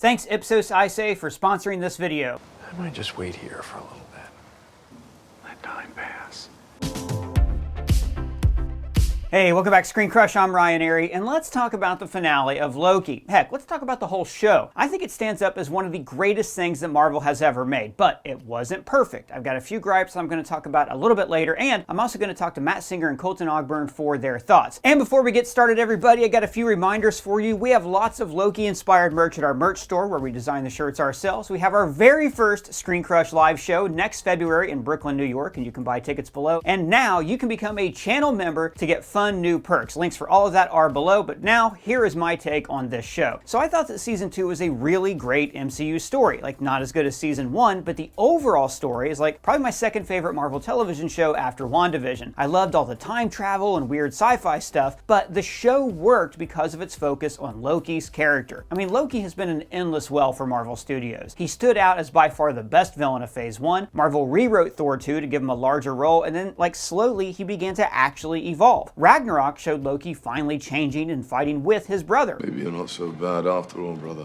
Thanks Ipsos Ice for sponsoring this video. I might just wait here for a little bit. Let time pass. Hey, welcome back to ScreenCrush. I'm Ryan Airy, and let's talk about the finale of Loki. Heck, let's talk about the whole show. I think it stands up as one of the greatest things that Marvel has ever made, but it wasn't perfect. I've got a few gripes I'm going to talk about a little bit later, and I'm also going to talk to Matt Singer and Colton Ogburn for their thoughts. And before we get started, everybody, I got a few reminders for you. We have lots of Loki-inspired merch at our merch store where we design the shirts ourselves. We have our very first ScreenCrush live show next February in Brooklyn, New York, and you can buy tickets below. And now you can become a channel member to get fun new perks. Links for all of that are below, but now here is my take on this show. So I thought that season 2 was a really great MCU story. Like, not as good as season 1, but the overall story is like probably my second favorite Marvel television show after WandaVision. I loved all the time travel and weird sci-fi stuff, but the show worked because of its focus on Loki's character. I mean, Loki has been an endless well for Marvel Studios. He stood out as by far the best villain of Phase 1. Marvel rewrote Thor 2 to give him a larger role, and then, like, slowly he began to actually evolve. Ragnarok showed Loki finally changing and fighting with his brother. Maybe you're not so bad after all, brother.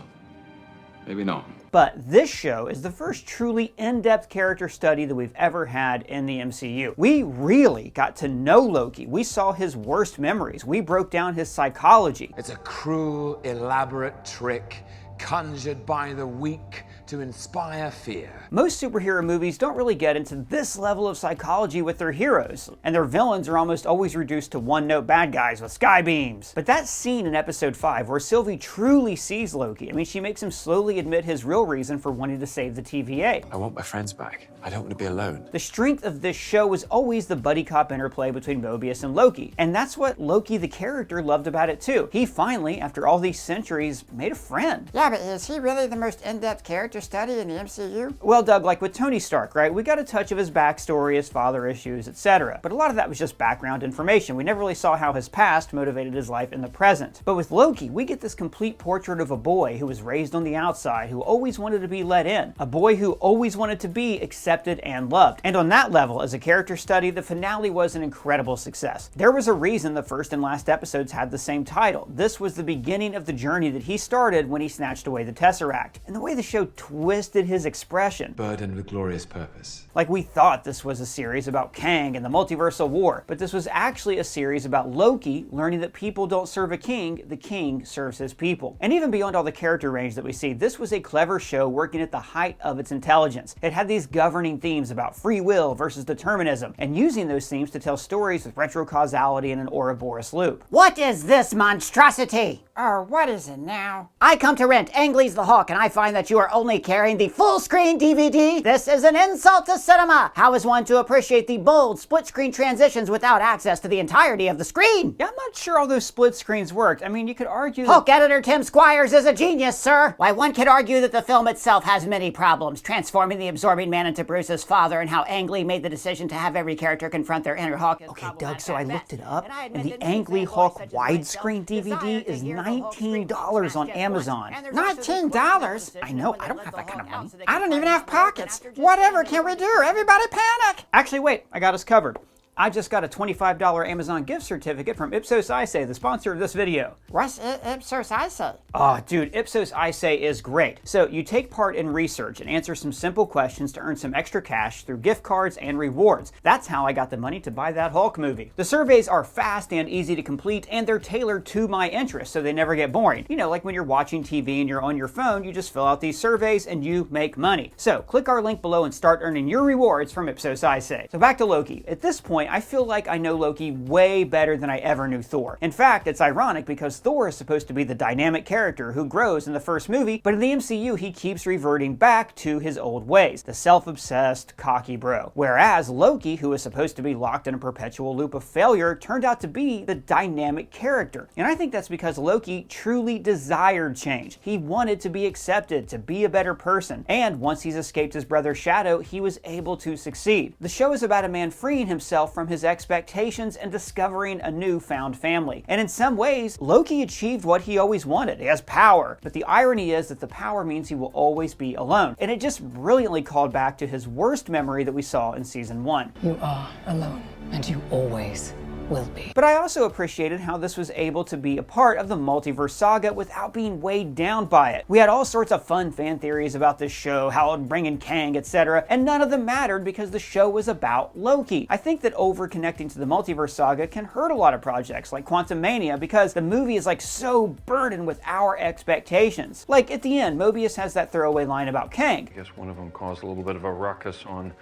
Maybe not. But this show is the first truly in-depth character study that we've ever had in the MCU. We really got to know Loki. We saw his worst memories. We broke down his psychology. It's a cruel, elaborate trick conjured by the weak to inspire fear. Most superhero movies don't really get into this level of psychology with their heroes, and their villains are almost always reduced to one-note bad guys with sky beams. But that scene in episode 5 where Sylvie truly sees Loki, I mean, she makes him slowly admit his real reason for wanting to save the TVA. I want my friends back. I don't want to be alone. The strength of this show was always the buddy cop interplay between Mobius and Loki, and that's what Loki the character loved about it too. He finally, after all these centuries, made a friend. Yeah, but is he really the most in-depth character study in the MCU? Well, Doug, like with Tony Stark, right? We got a touch of his backstory, his father issues, etc. But a lot of that was just background information. We never really saw how his past motivated his life in the present. But with Loki, we get this complete portrait of a boy who was raised on the outside, who always wanted to be let in. A boy who always wanted to be accepted and loved. And on that level, as a character study, the finale was an incredible success. There was a reason the first and last episodes had the same title. This was the beginning of the journey that he started when he snatched away the Tesseract. And the way the show twisted his expression. Burdened with glorious purpose. Like, we thought this was a series about Kang and the multiversal war, but this was actually a series about Loki learning that people don't serve a king, the king serves his people. And even beyond all the character range that we see, this was a clever show working at the height of its intelligence. It had these governing themes about free will versus determinism, and using those themes to tell stories with retrocausality and an Ouroboros loop. What is this monstrosity? Oh, what is it now? I come to rent Ang Lee's The Hulk, and I find that you are only carrying the full-screen DVD. This is an insult to cinema. How is one to appreciate the bold, split-screen transitions without access to the entirety of the screen? Yeah, I'm not sure all those split screens worked. I mean, you could argue Hulk editor Tim Squires is a genius, sir. Why, one could argue that the film itself has many problems, transforming the absorbing man into Bruce's father, and how Ang Lee made the decision to have every character confront their inner Hulk. Okay, Doug, so I looked it up, and the Ang Lee Hulk widescreen DVD is $19 on Amazon. $19? I know, I don't have that kind of money. I don't even have pockets. Whatever can we do? Everybody panic! Actually, wait, I got us covered. I just got a $25 Amazon gift certificate from Ipsos Ice, the sponsor of this video. What's Ipsos Ice? Oh, dude, Ipsos Ice is great. So you take part in research and answer some simple questions to earn some extra cash through gift cards and rewards. That's how I got the money to buy that Hulk movie. The surveys are fast and easy to complete, and they're tailored to my interests, so they never get boring. You know, like when you're watching TV and you're on your phone, you just fill out these surveys and you make money. So click our link below and start earning your rewards from Ipsos Ice. So back to Loki. At this point, I feel like I know Loki way better than I ever knew Thor. In fact, it's ironic because Thor is supposed to be the dynamic character who grows in the first movie, but in the MCU he keeps reverting back to his old ways, the self-obsessed, cocky bro. Whereas Loki, who is supposed to be locked in a perpetual loop of failure, turned out to be the dynamic character. And I think that's because Loki truly desired change. He wanted to be accepted, to be a better person, and once he's escaped his brother's shadow, he was able to succeed. The show is about a man freeing himself from his expectations and discovering a newfound family. And in some ways, Loki achieved what he always wanted. He has power, but the irony is that the power means he will always be alone. And it just brilliantly called back to his worst memory that we saw in season 1. You are alone, and you always will be. But I also appreciated how this was able to be a part of the multiverse saga without being weighed down by it. We had all sorts of fun fan theories about this show, how it would bring in Kang, etc., and none of them mattered because the show was about Loki. I think that over-connecting to the multiverse saga can hurt a lot of projects like Quantumania because the movie is like so burdened with our expectations. Like at the end, Mobius has that throwaway line about Kang. I guess one of them caused a little bit of a ruckus on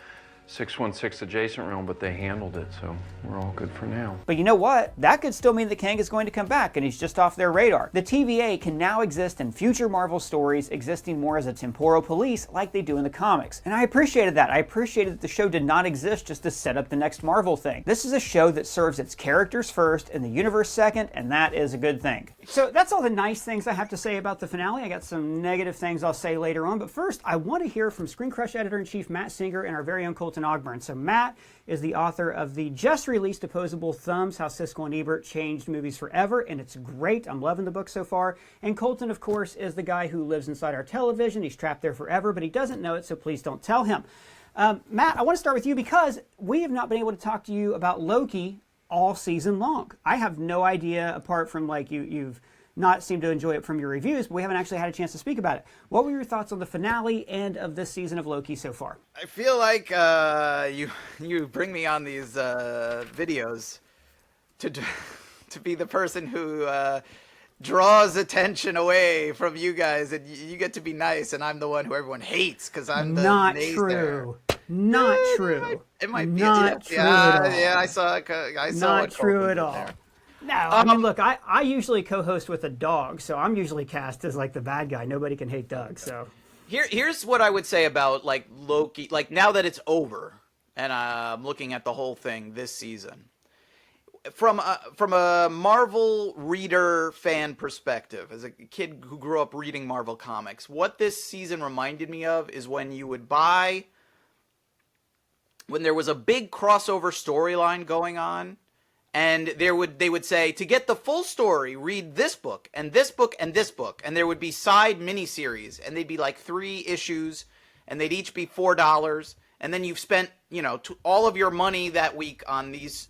616 adjacent realm, but they handled it, so we're all good for now. But you know what? That could still mean that Kang is going to come back and he's just off their radar. The TVA can now exist in future Marvel stories, existing more as a temporal police like they do in the comics. And I appreciated that. I appreciated that the show did not exist just to set up the next Marvel thing. This is a show that serves its characters first and the universe second, and that is a good thing. So that's all the nice things I have to say about the finale. I got some negative things I'll say later on, but first I want to hear from ScreenCrush editor-in-chief Matt Singer and our very own Colton Ogburn. So Matt is the author of the just-released Opposable Thumbs, How Siskel and Ebert Changed Movies Forever, and it's great. I'm loving the book so far. And Colton, of course, is the guy who lives inside our television. He's trapped there forever, but he doesn't know it, so please don't tell him. Matt, I want to start with you because we have not been able to talk to you about Loki all season long. I have no idea, apart from like you've not seemed to enjoy it from your reviews, but we haven't actually had a chance to speak about it. What were your thoughts on the finale and of this season of Loki so far? I feel like you bring me on these videos to be the person who draws attention away from you guys, and you get to be nice, and I'm the one who everyone hates because I'm the not naysayer. True. Not true. It might be. Not true at all. Yeah, I saw. I saw. Not what true Colton at did all. there. No, I mean, look, I usually co-host with a dog, so I'm usually cast as like the bad guy. Nobody can hate Doug, so. Here's what I would say about like Loki. Like now that it's over, and I'm looking at the whole thing this season, from a Marvel reader fan perspective, as a kid who grew up reading Marvel comics, what this season reminded me of is when you would buy, when there was a big crossover storyline going on. And they would say, to get the full story, read this book, and this book, and this book. And there would be side miniseries, and they'd be like 3 issues, and they'd each be $4. And then you've spent, all of your money that week on these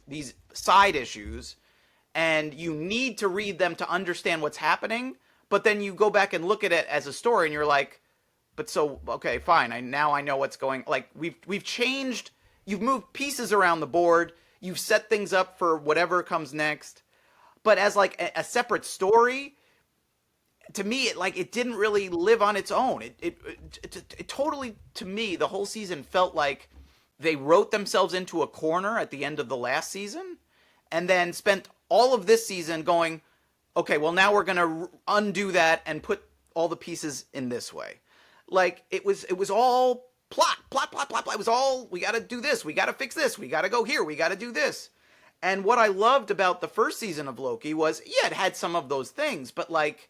side issues, and you need to read them to understand what's happening. But then you go back and look at it as a story, and you're like, but so, okay, fine. Now I know what's going, like, we've changed, you've moved pieces around the board. You've set things up for whatever comes next. But as like a separate story, to me, it didn't really live on its own. It totally, to me, the whole season felt like they wrote themselves into a corner at the end of the last season and then spent all of this season going, okay, well, now we're going to undo that and put all the pieces in this way. Like, it was all plot. It was all, we got to do this. We got to fix this. We got to go here. We got to do this. And what I loved about the first season of Loki was, yeah, it had some of those things, but like,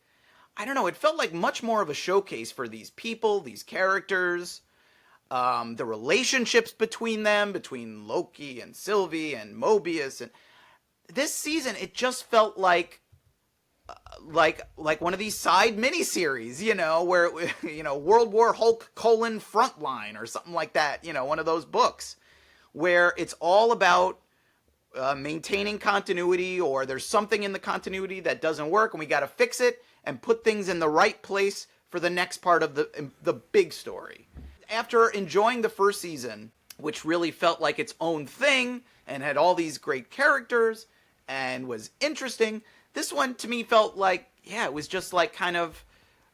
I don't know, it felt like much more of a showcase for these people, these characters, the relationships between them, between Loki and Sylvie and Mobius. And this season, it just felt like one of these side miniseries, where, World War Hulk: Frontline or something like that, one of those books where it's all about maintaining continuity, or there's something in the continuity that doesn't work and we got to fix it and put things in the right place for the next part of the big story. After enjoying the first season, which really felt like its own thing and had all these great characters and was interesting, this one to me felt like, yeah, it was just like kind of,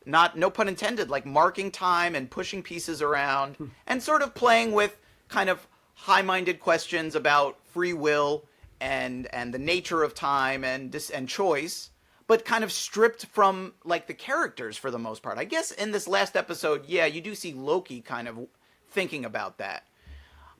no pun intended, like marking time and pushing pieces around and sort of playing with kind of high-minded questions about free will and the nature of time and choice, but kind of stripped from like the characters for the most part. I guess in this last episode, yeah, you do see Loki kind of thinking about that.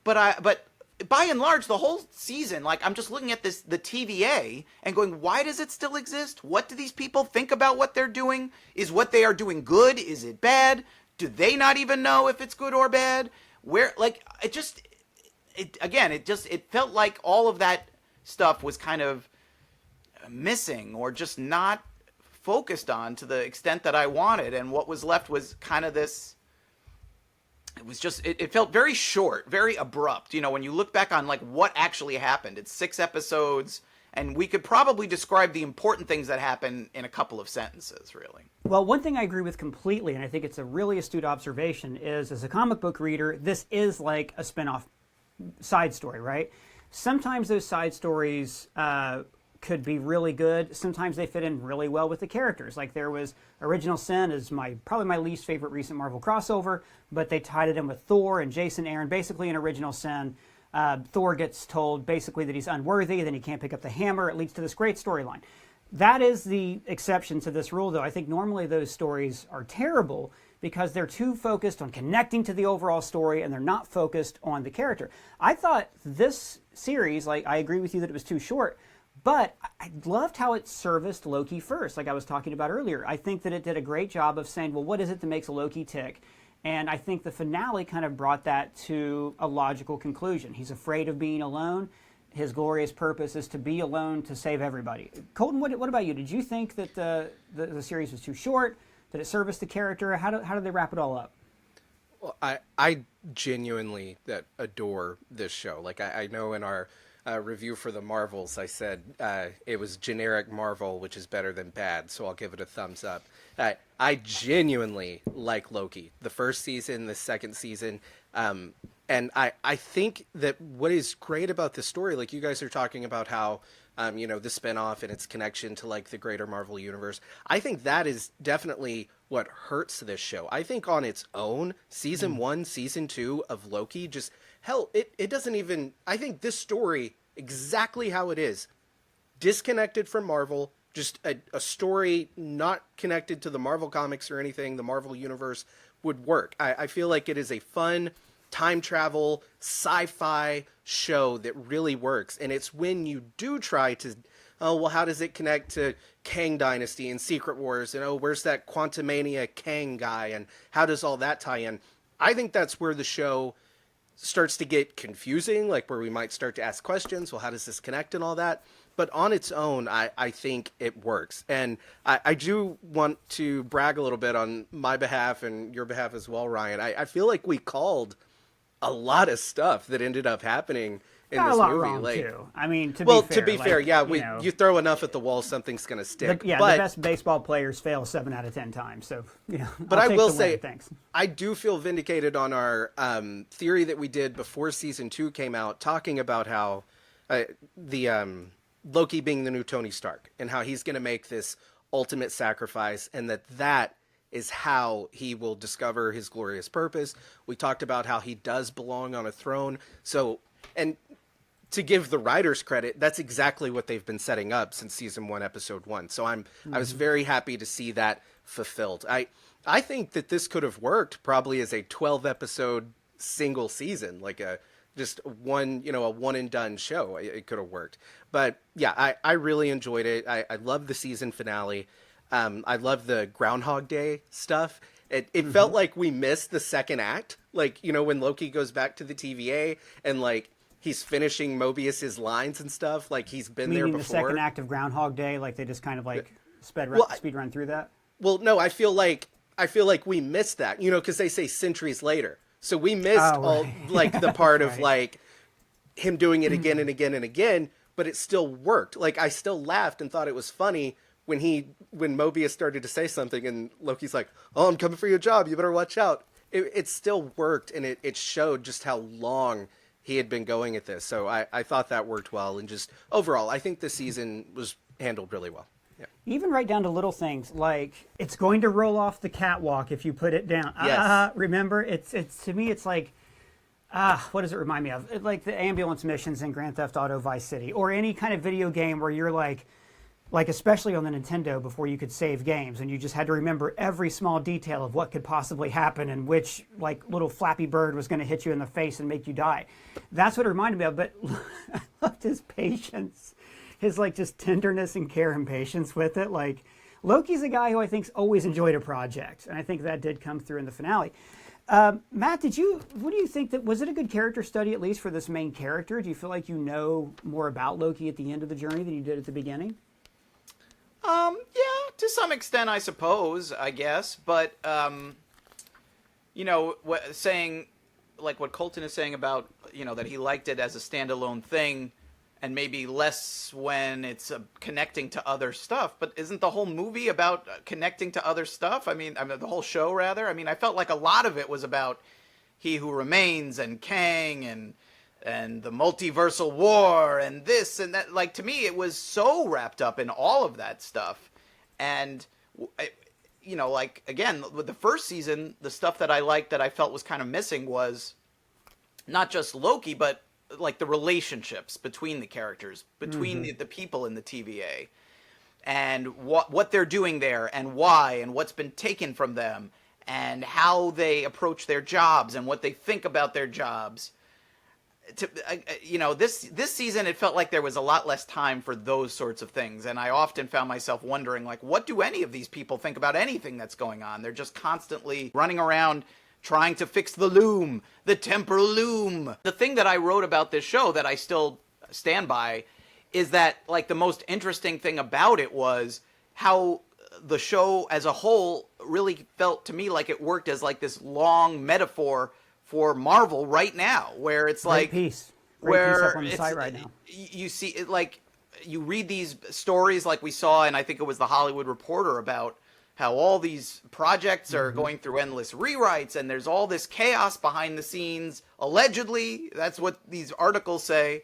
But by and large, the whole season, like, I'm just looking at the TVA and going, why does it still exist? What do these people think about what they're doing? Is what they are doing good? Is it bad? Do they not even know if it's good or bad? Where, like, it felt like all of that stuff was kind of missing or just not focused on to the extent that I wanted. And what was left was kind of this, it was just, it felt very short, very abrupt. When you look back on like what actually happened, it's 6 episodes And we could probably describe the important things that happen in a couple of sentences, really. Well, one thing I agree with completely, and I think it's a really astute observation, is as a comic book reader, this is like a spin-off side story, right? Sometimes those side stories could be really good. Sometimes they fit in really well with the characters. Like there was Original Sin is probably my least favorite recent Marvel crossover, but they tied it in with Thor and Jason Aaron. Basically in Original Sin, Thor gets told basically that he's unworthy, then he can't pick up the hammer. It leads to this great storyline. That is the exception to this rule, though. I think normally those stories are terrible because they're too focused on connecting to the overall story and they're not focused on the character. I thought this series, like I agree with you that it was too short, but I loved how it serviced Loki first, like I was talking about earlier. I think that it did a great job of saying, well, what is it that makes a Loki tick? And I think the finale kind of brought that to a logical conclusion. He's afraid of being alone. His glorious purpose is to be alone to save everybody. Colton, what about you? Did you think that the series was too short? Did it service the character? How did they wrap it all up? Well, I genuinely adore this show. Like I know in our review for the Marvels, I said it was generic Marvel, which is better than bad, so I'll give it a thumbs up. I genuinely like Loki. The first season, the second season, and I think that what is great about the story, like you guys are talking about how, the spinoff and its connection to like the greater Marvel universe, I think that is definitely what hurts this show. I think on its own, season 1, season 2 of Loki, just hell, it doesn't even, I think this story, exactly how it is, disconnected from Marvel, just a story not connected to the Marvel comics or anything, the Marvel universe, would work. I feel like it is a fun time travel sci-fi show that really works. And it's when you do try to, oh, well, how does it connect to Kang Dynasty and Secret Wars? And, oh, where's that Quantumania Kang guy? And how does all that tie in? I think that's where the show starts to get confusing, like where we might start to ask questions. Well, how does this connect and all that? But on its own, I think it works. And I do want to brag a little bit on my behalf and your behalf as well, Ryan. I feel like we called a lot of stuff that ended up happening in Got this a lot movie. wrong, like, too. I mean, to be fair, yeah, you throw enough at the wall, something's going to stick. The best baseball players fail 7 out of 10 times. So, but I'll I take will the say, win. Thanks. I do feel vindicated on our theory that we did before season 2 came out, talking about how the Loki being the new Tony Stark and how he's going to make this ultimate sacrifice, and that is how he will discover his glorious purpose. We talked about how he does belong on a throne. So, and to give the writers credit, that's exactly what they've been setting up since season 1, episode 1. So I was very happy to see that fulfilled. I think that this could have worked probably as a 12 episode single season, like a one and done show. It could have worked. But yeah, I really enjoyed it. I love the season finale. I love the Groundhog Day stuff. It felt like we missed the second act. Like, when Loki goes back to the TVA and like he's finishing Mobius's lines and stuff. Like he's been there before. The second act of Groundhog Day, like they just kind of like speed run through that? Well, no, I feel like we missed that, because they say centuries later. So we missed like the part of like him doing it again and again and again, but it still worked. Like I still laughed and thought it was funny when Mobius started to say something and Loki's like, "Oh, I'm coming for your job. You better watch out." It still worked, and it showed just how long he had been going at this. So I thought that worked well, and just overall, I think this season was handled really well. Yeah. Even right down to little things like it's going to roll off the catwalk if you put it down. Yes. Remember, it's to me, it's like, what does it remind me of? Like the ambulance missions in Grand Theft Auto Vice City, or any kind of video game where you're like especially on the Nintendo before you could save games, and you just had to remember every small detail of what could possibly happen and which like little Flappy Bird was going to hit you in the face and make you die. That's what it reminded me of. But I loved his patience. His like just tenderness and care and patience with it. Like Loki's a guy who I think's always enjoyed a project, and I think that did come through in the finale. Matt, what do you think was it a good character study at least for this main character? Do you feel like you know more about Loki at the end of the journey than you did at the beginning? Yeah, to some extent, I suppose, I guess, but saying like what Colton is saying about that he liked it as a standalone thing. and maybe less when it's connecting to other stuff. But isn't the whole movie about connecting to other stuff? I mean, the whole show, rather. I mean, I felt like a lot of it was about He Who Remains and Kang and the multiversal war and this and that. Like, to me, it was so wrapped up in all of that stuff. And, you know, like, again, with the first season, the stuff that I liked that I felt was kind of missing was not just Loki, but like the relationships between the characters, between the people in the TVA, and what they're doing there and why and what's been taken from them and how they approach their jobs and what they think about their jobs. You know, this season, it felt like there was a lot less time for those sorts of things. And I often found myself wondering, like, what do any of these people think about anything that's going on? They're just constantly running around trying to fix the loom, the temporal loom. The thing that I wrote about this show that I still stand by is that, like, the most interesting thing about it was how the show as a whole really felt to me like it worked as like this long metaphor for Marvel right now, where it's like Great piece where up on the site right now. You see it, like, you read these stories like we saw, and I think it was the Hollywood Reporter, about how all these projects are going through endless rewrites, and there's all this chaos behind the scenes, allegedly. That's what these articles say.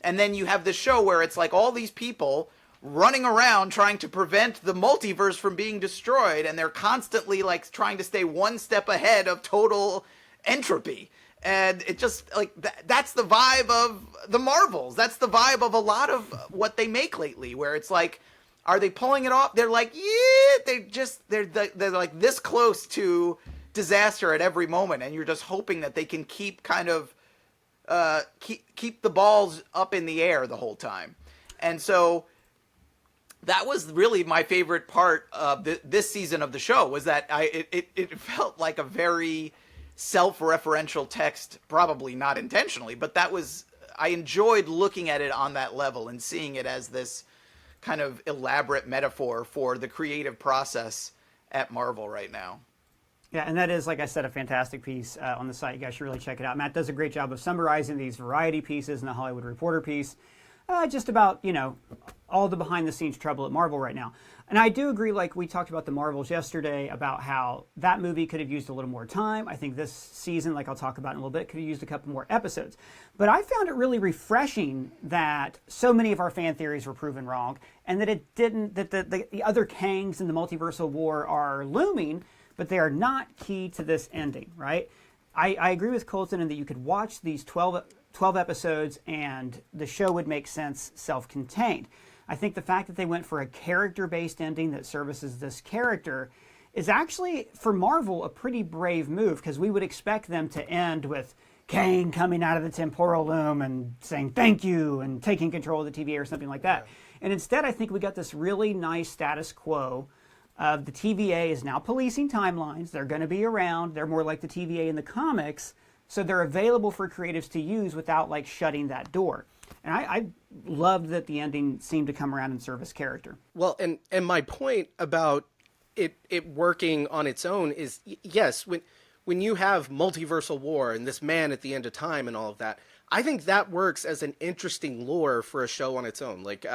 And then you have this show where it's like all these people running around trying to prevent the multiverse from being destroyed, and they're constantly like trying to stay one step ahead of total entropy. And it just, like, that's the vibe of the Marvels. That's the vibe of a lot of what they make lately, where it's like, are they pulling it off? They're like, yeah, they're like this close to disaster at every moment, and you're just hoping that they can keep kind of keep the balls up in the air the whole time. And so that was really my favorite part of this season of the show, was that it felt like a very self-referential text, probably not intentionally, but I enjoyed looking at it on that level and seeing it as this kind of elaborate metaphor for the creative process at Marvel right now. Yeah, and that is, like I said, a fantastic piece on the site. You guys should really check it out. Matt does a great job of summarizing these variety pieces in the Hollywood Reporter piece, just about, you know, all the behind-the-scenes trouble at Marvel right now. And I do agree, like we talked about the Marvels yesterday, about how that movie could have used a little more time. I think this season, like I'll talk about in a little bit, could have used a couple more episodes. But I found it really refreshing that so many of our fan theories were proven wrong, and that it didn't, that the other Kangs in the multiversal war are looming, but they are not key to this ending, right? I agree with Colton in that you could watch these 12 episodes and the show would make sense self-contained. I think the fact that they went for a character-based ending that services this character is actually, for Marvel, a pretty brave move, because we would expect them to end with Kang coming out of the temporal loom and saying thank you and taking control of the TVA or something like that. And instead, I think we got this really nice status quo of the TVA is now policing timelines. They're going to be around. They're more like the TVA in the comics, so they're available for creatives to use without, like, shutting that door. And I loved that the ending seemed to come around and serve his character. Well, and my point about it working on its own is, yes, when you have multiversal war and this man at the end of time and all of that, I think that works as an interesting lore for a show on its own. Like,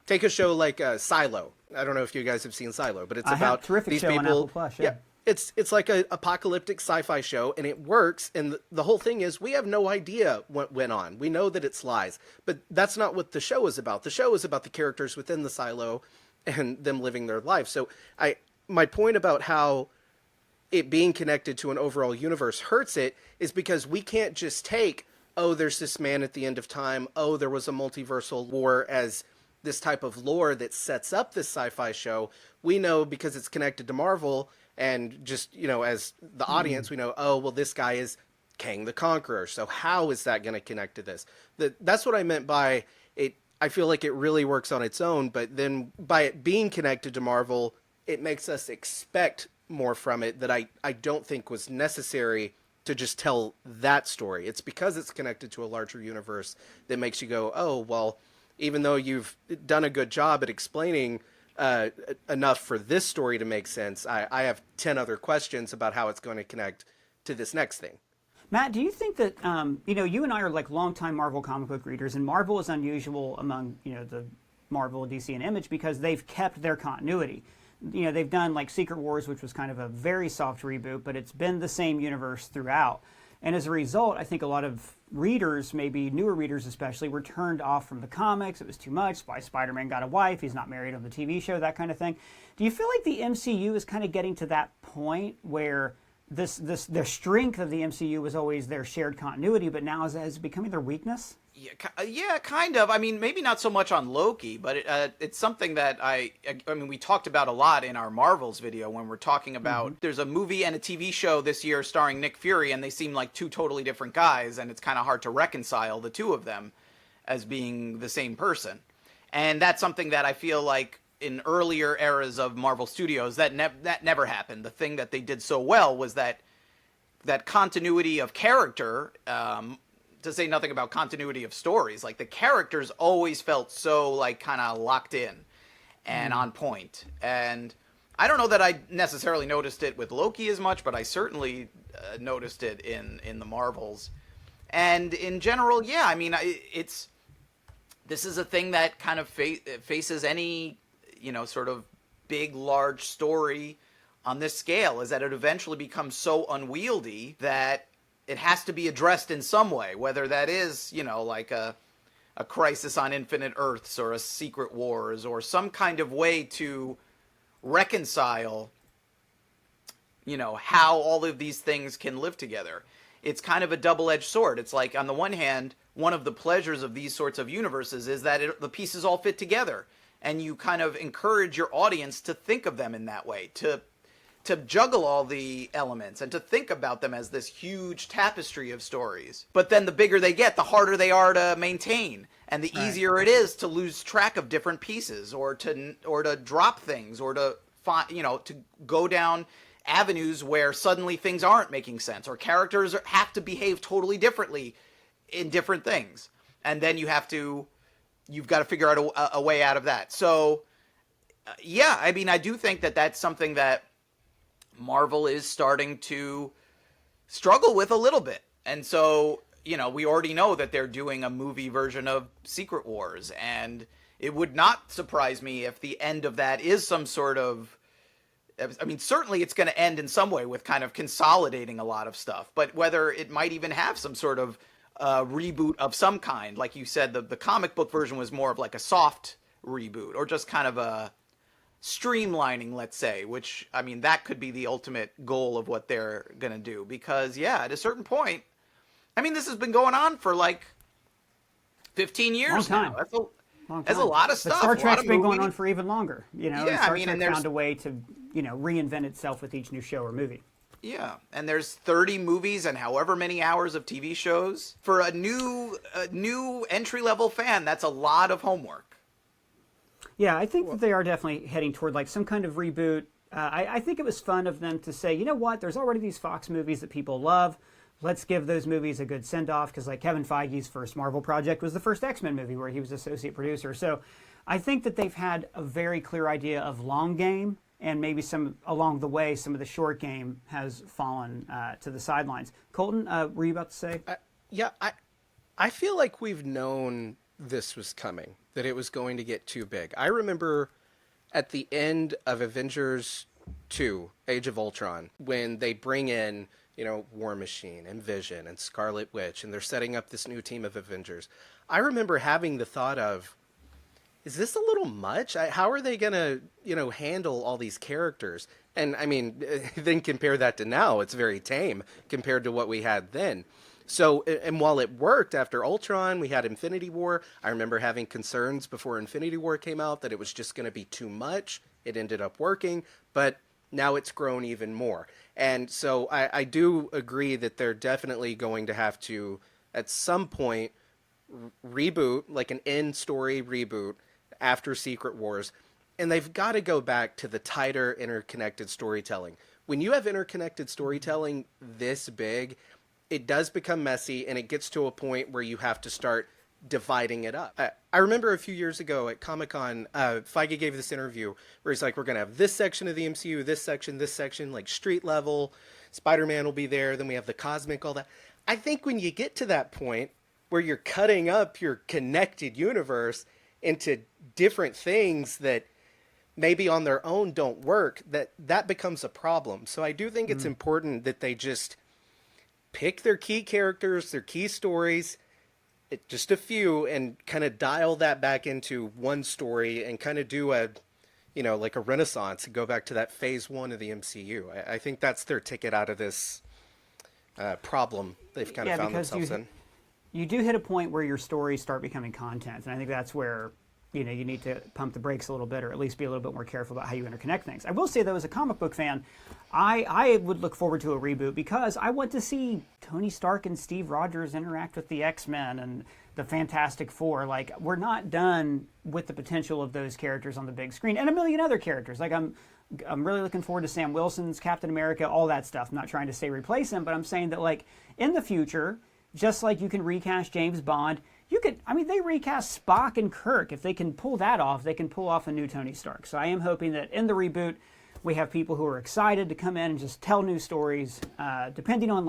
take a show like Silo. I don't know if you guys have seen Silo, but it's about terrific these show people. on Apple Plus, yeah. It's like an apocalyptic sci-fi show, and it works. And the whole thing is, we have no idea what went on. We know that it's lies, but that's not what the show is about. The show is about the characters within the silo and them living their life. So my point about how it being connected to an overall universe hurts it is because we can't just take, oh, there's this man at the end of time, oh, there was a multiversal war as this type of lore that sets up this sci-fi show. We know, because it's connected to Marvel, and just, you know, as the audience, we know, oh, well, this guy is Kang the Conqueror. So how is that going to connect to this? That's what I meant by it. I feel like it really works on its own, but then by it being connected to Marvel, it makes us expect more from it that I don't think was necessary to just tell that story. It's because it's connected to a larger universe that makes you go, oh, well, even though you've done a good job at explaining enough for this story to make sense, I have 10 other questions about how it's going to connect to this next thing. Matt, do you think that you and I are like longtime Marvel comic book readers, and Marvel is unusual among the Marvel, DC, and Image because they've kept their continuity. They've done like Secret Wars, which was kind of a very soft reboot, but it's been the same universe throughout. And as a result, I think a lot of readers, maybe newer readers especially, were turned off from the comics. It was too much. Why Spider-Man got a wife? He's not married on the TV show, that kind of thing. Do you feel like the MCU is kind of getting to that point where the strength of the MCU was always their shared continuity, but now is becoming their weakness? Yeah, kind of. I mean, maybe not so much on Loki, but it's something that I mean, we talked about a lot in our Marvels video when we're talking about there's a movie and a TV show this year starring Nick Fury, and they seem like two totally different guys, and it's kind of hard to reconcile the two of them as being the same person. And that's something that I feel like in earlier eras of Marvel Studios, that never happened. The thing that they did so well was that continuity of character, to say nothing about continuity of stories. Like the characters always felt so like kind of locked in and on point. And I don't know that I necessarily noticed it with Loki as much, but I certainly noticed it in the Marvels. And in general, yeah, I mean, this is a thing that kind of faces any, sort of big, large story on this scale, is that it eventually becomes so unwieldy that it has to be addressed in some way, whether that is, like a Crisis on Infinite Earths or a Secret Wars or some kind of way to reconcile, how all of these things can live together. It's kind of a double-edged sword. It's like, on the one hand, one of the pleasures of these sorts of universes is that the pieces all fit together, and you kind of encourage your audience to think of them in that way, to juggle all the elements and to think about them as this huge tapestry of stories. But then the bigger they get, the harder they are to maintain, and the easier it is to lose track of different pieces, or to drop things, or to to go down avenues where suddenly things aren't making sense, or characters have to behave totally differently in different things, and then you've got to figure out a way out of that. So yeah, I mean, I do think that that's something that Marvel is starting to struggle with a little bit. And so, we already know that they're doing a movie version of Secret Wars, and it would not surprise me if the end of that is some sort of, I mean, certainly it's going to end in some way with kind of consolidating a lot of stuff, but whether it might even have some sort of reboot of some kind. Like you said, the comic book version was more of like a soft reboot, or just kind of a streamlining, let's say, which, I mean, that could be the ultimate goal of what they're going to do. Because, yeah, at a certain point, I mean, this has been going on for like 15 years now. That's a lot of stuff. But Star Trek's been going on for even longer. Yeah, Star Trek found a way to, reinvent itself with each new show or movie. Yeah, and there's 30 movies and however many hours of TV shows. For a new entry-level fan, that's a lot of homework. Yeah, I think that they are definitely heading toward like some kind of reboot. I think it was fun of them to say, you know what, there's already these Fox movies that people love. Let's give those movies a good send-off, because like Kevin Feige's first Marvel project was the first X-Men movie where he was associate producer. So I think that they've had a very clear idea of long game, and maybe along the way, some of the short game has fallen to the sidelines. Colton, were you about to say? I feel like we've known this was coming, that it was going to get too big. I remember at the end of Avengers 2, Age of Ultron, when they bring in, War Machine and Vision and Scarlet Witch, and they're setting up this new team of Avengers. I remember having the thought of, is this a little much? How are they going to, handle all these characters? And I mean, then compare that to now, it's very tame compared to what we had then. So, and while it worked after Ultron, we had Infinity War. I remember having concerns before Infinity War came out that it was just going to be too much. It ended up working, but now it's grown even more. And so I do agree that they're definitely going to have to, at some point, reboot, like an end story reboot after Secret Wars. And they've got to go back to the tighter, interconnected storytelling. When you have interconnected storytelling this big, it does become messy, and it gets to a point where you have to start dividing it up. I remember a few years ago at Comic-Con, Feige gave this interview where he's like, we're going to have this section of the MCU, this section, like street level, Spider-Man will be there, then we have the cosmic, all that. I think when you get to that point where you're cutting up your connected universe into different things that maybe on their own don't work, that becomes a problem. So I do think it's important that they just pick their key characters, their key stories, just a few, and kind of dial that back into one story and kind of do a, like a renaissance and go back to that phase 1 of the MCU. I think that's their ticket out of this problem they've kind of found themselves in. You do hit a point where your stories start becoming content, and I think that's where you need to pump the brakes a little bit, or at least be a little bit more careful about how you interconnect things. I will say, though, as a comic book fan, I would look forward to a reboot because I want to see Tony Stark and Steve Rogers interact with the X-Men and the Fantastic Four. Like, we're not done with the potential of those characters on the big screen, and a million other characters. Like, I'm really looking forward to Sam Wilson's Captain America, all that stuff. I'm not trying to say replace him, but I'm saying that, like, in the future, just like you can recast James Bond, they recast Spock and Kirk. If they can pull that off, they can pull off a new Tony Stark. So I am hoping that in the reboot, we have people who are excited to come in and just tell new stories, depending on,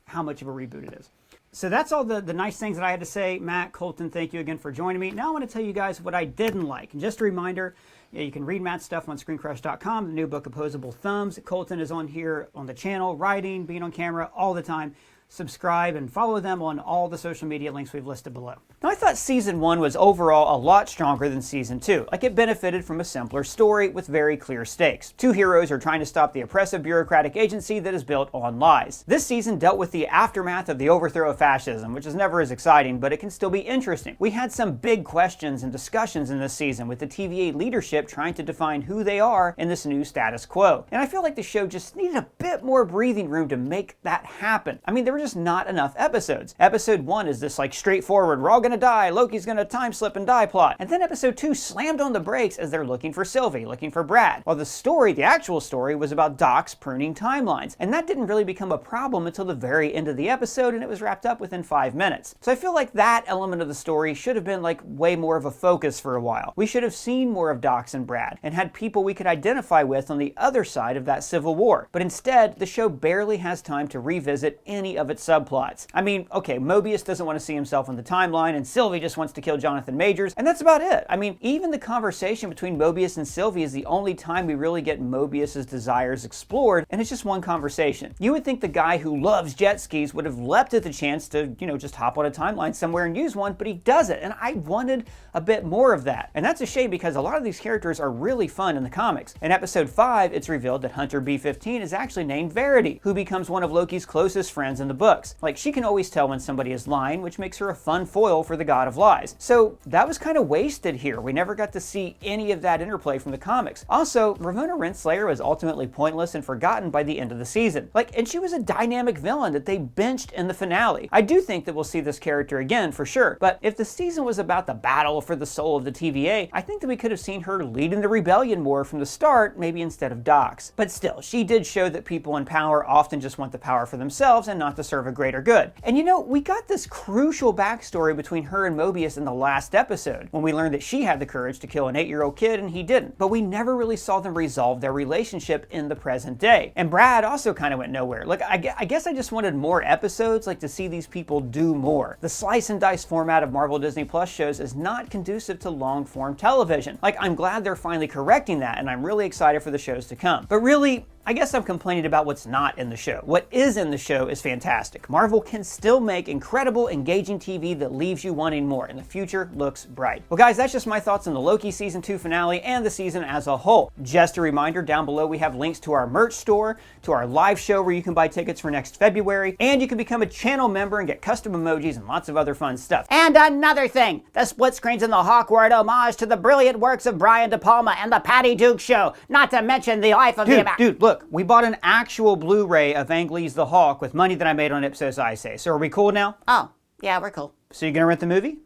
how much of a reboot it is. So that's all the nice things that I had to say. Matt, Colton, thank you again for joining me. Now I want to tell you guys what I didn't like. And just a reminder, you can read Matt's stuff on ScreenCrush.com, the new book, Opposable Thumbs. Colton is on here on the channel, writing, being on camera all the time. Subscribe and follow them on all the social media links we've listed below. Now, I thought Season 1 was overall a lot stronger than Season 2. Like, it benefited from a simpler story with very clear stakes. Two heroes are trying to stop the oppressive bureaucratic agency that is built on lies. This season dealt with the aftermath of the overthrow of fascism, which is never as exciting, but it can still be interesting. We had some big questions and discussions in this season, with the TVA leadership trying to define who they are in this new status quo. And I feel like the show just needed a bit more breathing room to make that happen. I mean, there were just not enough episodes. Episode 1 is this straightforward, we're all gonna die, Loki's gonna time slip and die plot. And then episode 2 slammed on the brakes as they're looking for Sylvie, looking for Brad. While the actual story was about docs pruning timelines. And that didn't really become a problem until the very end of the episode, and it was wrapped up within 5 minutes. So I feel like that element of the story should have been way more of a focus for a while. We should have seen more of Docs and Brad, and had people we could identify with on the other side of that civil war. But instead, the show barely has time to revisit any of its subplots. I mean, okay, Mobius doesn't want to see himself on the timeline, and Sylvie just wants to kill Jonathan Majors, and that's about it. I mean, even the conversation between Mobius and Sylvie is the only time we really get Mobius's desires explored, and it's just one conversation. You would think the guy who loves jet skis would have leapt at the chance to, just hop on a timeline somewhere and use one, but he doesn't, and I wanted a bit more of that. And that's a shame because a lot of these characters are really fun in the comics. In episode 5, it's revealed that Hunter B-15 is actually named Verity, who becomes one of Loki's closest friends in the books. She can always tell when somebody is lying, which makes her a fun foil for the God of Lies. So that was kind of wasted here. We never got to see any of that interplay from the comics. Also, Ravonna Renslayer was ultimately pointless and forgotten by the end of the season. And she was a dynamic villain that they benched in the finale. I do think that we'll see this character again for sure, but if the season was about the battle for the soul of the TVA, I think that we could have seen her leading the rebellion more from the start, maybe instead of Docs. But still, she did show that people in power often just want the power for themselves and not to serve a greater good. And we got this crucial backstory between her and Mobius in the last episode, when we learned that she had the courage to kill an 8-year-old kid and he didn't. But we never really saw them resolve their relationship in the present day. And Brad also kind of went nowhere. I guess I just wanted more episodes, to see these people do more. The slice and dice format of Marvel Disney Plus shows is not conducive to long-form television. I'm glad they're finally correcting that, and I'm really excited for the shows to come. But really, I guess I'm complaining about what's not in the show. What is in the show is fantastic. Marvel can still make incredible, engaging TV that leaves you wanting more, and the future looks bright. Well, guys, that's just my thoughts on the Loki Season 2 finale and the season as a whole. Just a reminder, down below we have links to our merch store, to our live show where you can buy tickets for next February, and you can become a channel member and get custom emojis and lots of other fun stuff. And another thing, the split screens in the Hawk were an homage to the brilliant works of Brian De Palma and the Patty Duke Show, not to mention the life of Dude, look, we bought an actual Blu-ray of Ang Lee's The Hawk with money that I made on Ipsos I Say. So are we cool now? Oh, yeah, we're cool. So you gonna rent the movie?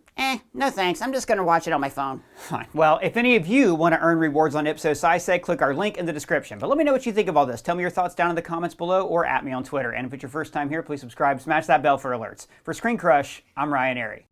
No thanks. I'm just gonna watch it on my phone. Fine. Well, if any of you want to earn rewards on Ipsos I Say, click our link in the description. But let me know what you think of all this. Tell me your thoughts down in the comments below or at me on Twitter. And if it's your first time here, please subscribe, smash that bell for alerts. For ScreenCrush, I'm Ryan Airy.